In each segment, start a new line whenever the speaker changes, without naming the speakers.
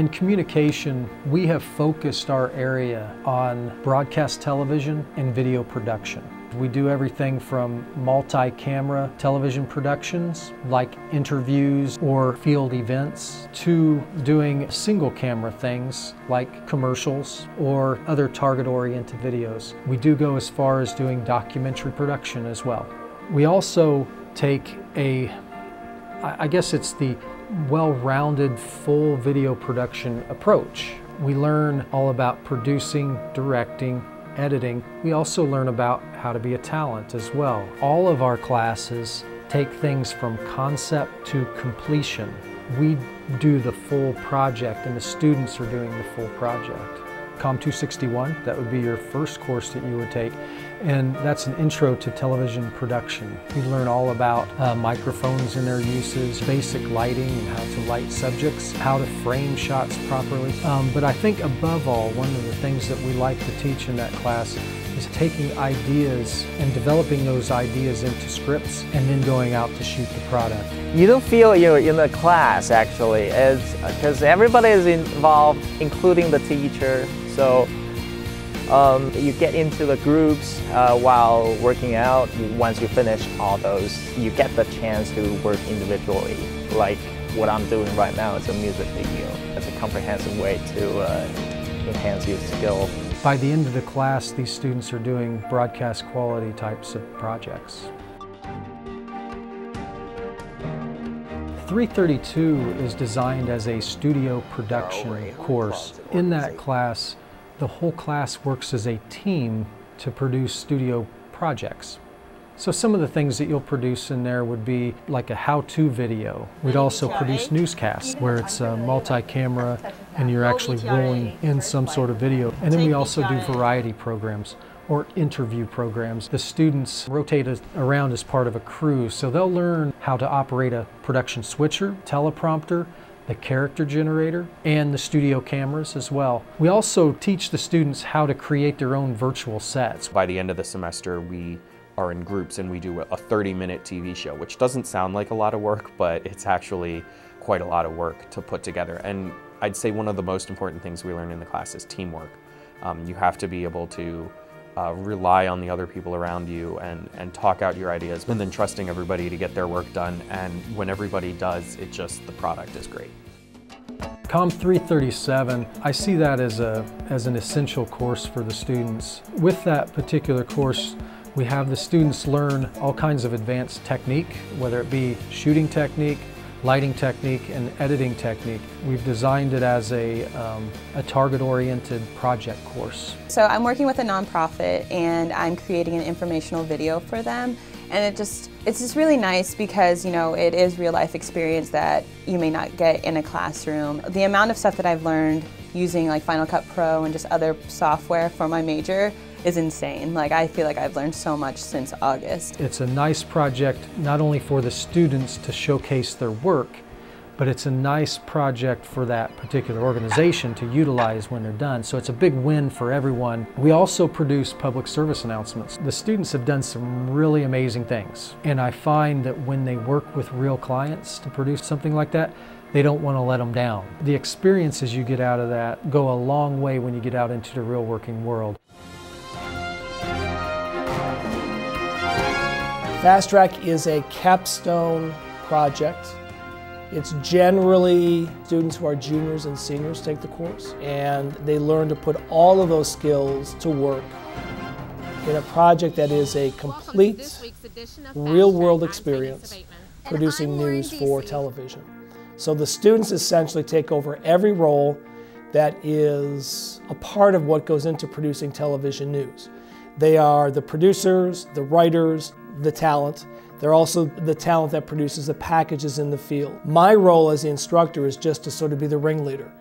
In communication, we have focused our area on broadcast television and video production. We do everything from multi-camera television productions, like interviews or field events, to doing single camera things like commercials or other target-oriented videos. We do go as far as doing documentary production as well. We also take I guess it's the well-rounded full video production approach. We learn all about producing, directing, editing. We also learn about how to be a talent as well. All of our classes take things from concept to completion. We do the full project and the students are doing the full project. COM 261, that would be your first course that you would take, and that's an intro to television production. You learn all about microphones and their uses, basic lighting and how to light subjects, how to frame shots properly. But I think above all, one of the things that we like to teach in that class is taking ideas and developing those ideas into scripts and then going out to shoot the product.
You don't feel you're in a class actually, because everybody is involved, including the teacher. So you get into the groups while working out. Once you finish all those, you get the chance to work individually. Like what I'm doing right now is a music video. It's a comprehensive way to enhance your skill.
By the end of the class, these students are doing broadcast quality types of projects. 332 is designed as a studio production course. In that class, the whole class works as a team to produce studio projects. So some of the things that you'll produce in there would be like a how-to video. We'd also produce newscasts where it's multi-camera and you're actually rolling in some sort of video. And then we also do variety programs or interview programs. The students rotate around as part of a crew, so they'll learn how to operate a production switcher, teleprompter, the character generator, and the studio cameras as well. We also teach the students how to create their own virtual sets.
By the end of the semester, we are in groups and we do a 30-minute TV show, which doesn't sound like a lot of work, but it's actually quite a lot of work to put together. And I'd say one of the most important things we learn in the class is teamwork. You have to be able to rely on the other people around you and talk out your ideas, and then trusting everybody to get their work done. And when everybody does, the product is great.
COM 337, I see that as an essential course for the students. With that particular course, we have the students learn all kinds of advanced technique, whether it be shooting technique, lighting technique, and editing technique. We've designed it as a target-oriented project course.
So I'm working with a nonprofit and I'm creating an informational video for them. And it's just really nice because, you know, it is real-life experience that you may not get in a classroom. The amount of stuff that I've learned using like Final Cut Pro and just other software for my major is insane. Like, I feel like I've learned so much since August.
It's a nice project not only for the students to showcase their work, but it's a nice project for that particular organization to utilize when they're done. So it's a big win for everyone. We also produce public service announcements. The students have done some really amazing things. And I find that when they work with real clients to produce something like that, they don't want to let them down. The experiences you get out of that go a long way when you get out into the real working world.
Fast Track is a capstone project. It's generally students who are juniors and seniors take the course, and they learn to put all of those skills to work in a project that is a complete real-world experience producing news for television. So the students essentially take over every role that is a part of what goes into producing television news. They are the producers, the writers, the talent. They're also the talent that produces the packages in the field. My role as the instructor is just to sort of be the ringleader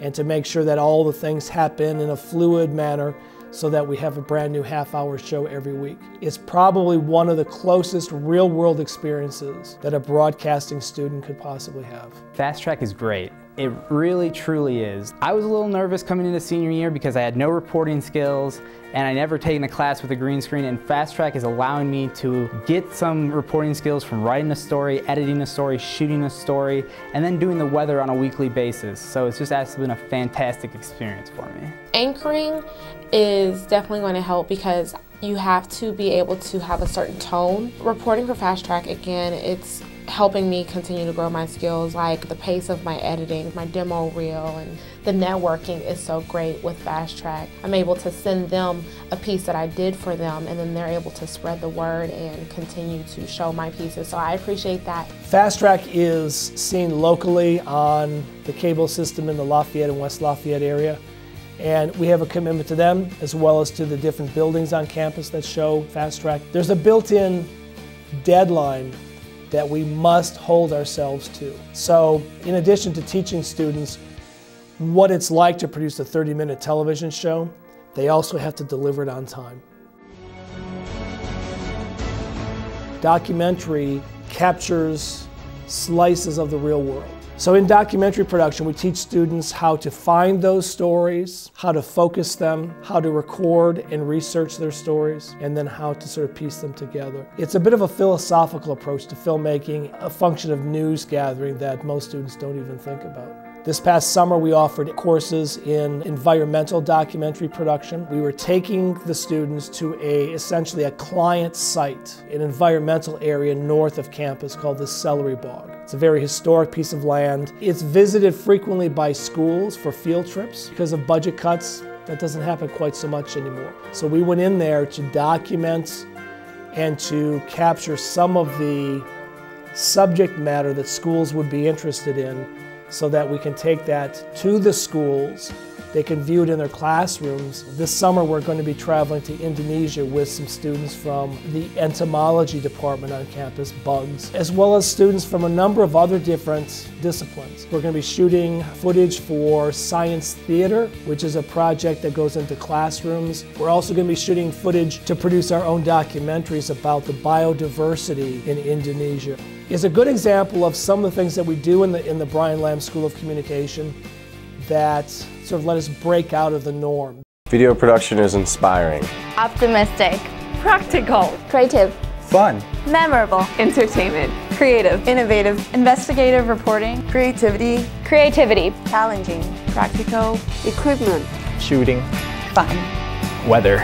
and to make sure that all the things happen in a fluid manner so that we have a brand new half-hour show every week. It's probably one of the closest real-world experiences that a broadcasting student could possibly have.
Fast Track is great. It really, truly is. I was a little nervous coming into senior year because I had no reporting skills and I never taken a class with a green screen, and Fast Track is allowing me to get some reporting skills from writing a story, editing a story, shooting a story, and then doing the weather on a weekly basis. So it's just actually been a fantastic experience for me.
Anchoring is definitely going to help because you have to be able to have a certain tone. Reporting for Fast Track, again, it's helping me continue to grow my skills, like the pace of my editing, my demo reel, and the networking is so great with Fast Track. I'm able to send them a piece that I did for them, and then they're able to spread the word and continue to show my pieces, so I appreciate that.
Fast Track is seen locally on the cable system in the Lafayette and West Lafayette area, and we have a commitment to them as well as to the different buildings on campus that show Fast Track. There's a built-in deadline that we must hold ourselves to. So in addition to teaching students what it's like to produce a 30-minute television show, they also have to deliver it on time. Documentary captures slices of the real world. So in documentary production, we teach students how to find those stories, how to focus them, how to record and research their stories, and then how to sort of piece them together. It's a bit of a philosophical approach to filmmaking, a function of news gathering that most students don't even think about. This past summer, we offered courses in environmental documentary production. We were taking the students to essentially a client site, an environmental area north of campus called the Celery Bog. It's a very historic piece of land. It's visited frequently by schools for field trips. Because of budget cuts, that doesn't happen quite so much anymore. So we went in there to document and to capture some of the subject matter that schools would be interested in, so that we can take that to the schools. They can view it in their classrooms. This summer we're going to be traveling to Indonesia with some students from the entomology department on campus, bugs, as well as students from a number of other different disciplines. We're going to be shooting footage for science theater, which is a project that goes into classrooms. We're also going to be shooting footage to produce our own documentaries about the biodiversity in Indonesia. It's a good example of some of the things that we do in the Brian Lamb School of Communication that sort of let us break out of the norm.
Video production is inspiring,
optimistic,
practical,
creative,
fun,
memorable, entertainment, creative,
innovative, investigative reporting,
creativity,
challenging,
practical, equipment,
shooting,
Fun.
Weather,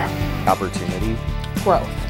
opportunity,
Growth.